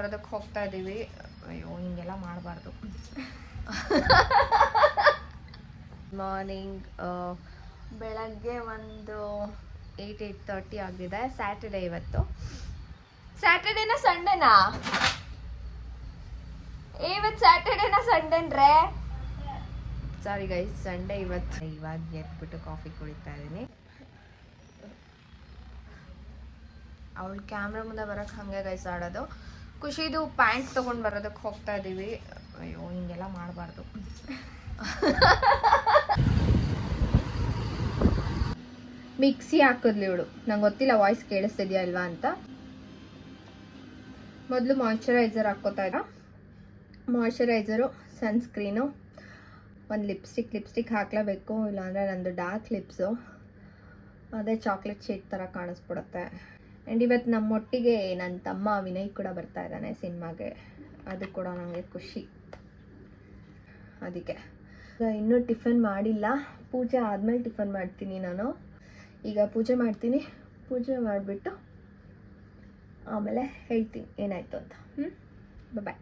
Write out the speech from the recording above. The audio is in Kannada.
ಬರೋದಕ್ಕೆ ಹೋಗ್ತಾ ಇದ್ದೀವಿ. ಅಯ್ಯೋ ಹಿಂಗೆಲ್ಲ ಮಾಡಬಾರ್ದು. ಮಾರ್ನಿಂಗ್ ಬೆಳಗ್ಗೆ ಒಂದು 8:30 ಆಗಿದೆ. ಸ್ಯಾಟರ್ಡೇ ಇವತ್ತು. ಸ್ಯಾಟರ್ಡೇನಾ ಸಂಡೇನಾ? ಇವತ್ತು ಸ್ಯಾಟರ್ಡೇನಾ ಸಂಡೇನ್ರೇ? ಸಾರಿ ಗೈಸ್, ಸಂಡೇ ಇವತ್ತು. ಇವಾಗ ಎದ್ಬಿಟ್ಟು ಕಾಫಿ ಕುಡಿತಾ ಇದ್ದೀನಿ. ಅವಳು ಕ್ಯಾಮ್ರಾ ಮುಂದೆ ಬರೋಕ್ಕೆ ಹಾಗೆ ಗೈಸ್ ಆಡೋದು. ಖುಷಿದು ಪ್ಯಾಂಟ್ ತೊಗೊಂಡು ಬರೋದಕ್ಕೆ ಹೋಗ್ತಾ ಇದ್ದೀವಿ. ಅಯ್ಯೋ ಹಿಂಗೆಲ್ಲ ಮಾಡಬಾರ್ದು. ಮಿಕ್ಸಿ ಹಾಕಿದ್ಲಿ ಇವಳು. ನಂಗೆ ಗೊತ್ತಿಲ್ಲ ವಾಯ್ಸ್ ಕೇಳಿಸ್ತಿದ್ಯಾ ಇಲ್ವಾ ಅಂತ. ಮೊದಲು ಮಾಯ್ಶ್ಚರೈಸರ್ ಹಾಕ್ಕೋತಾ ಇದ್ದ. ಮಾಯ್ಶ್ಚರೈಸರು, ಸನ್ಸ್ಕ್ರೀನು, ಒಂದು ಲಿಪ್ಸ್ಟಿಕ್ ಹಾಕ್ಲೇಬೇಕು, ಇಲ್ಲಾಂದರೆ ನಂದು ಡಾರ್ಕ್ ಲಿಪ್ಸು ಅದೇ ಚಾಕ್ಲೇಟ್ ಶೇಡ್ ಥರ ಕಾಣಿಸ್ಬಿಡುತ್ತೆ. ಆ್ಯಂಡ್ ಇವತ್ತು ನಮ್ಮೊಟ್ಟಿಗೆ ನನ್ನ ತಮ್ಮ ವಿನಯ್ ಕೂಡ ಬರ್ತಾ ಇದ್ದಾನೆ ಸಿನಿಮಾಗೆ. ಅದು ಕೂಡ ನನಗೆ ಖುಷಿ. ಅದಕ್ಕೆ ಇನ್ನೂ ಟಿಫನ್ ಮಾಡಿಲ್ಲ. ಪೂಜೆ ಆದಮೇಲೆ ಟಿಫನ್ ಮಾಡ್ತೀನಿ ನಾನು. ಈಗ ಪೂಜೆ ಮಾಡ್ತೀನಿ. ಪೂಜೆ ಮಾಡಿಬಿಟ್ಟು ಆಮೇಲೆ ಹೇಳ್ತೀನಿ ಏನಾಯಿತು ಅಂತ. ಬಾಯ್.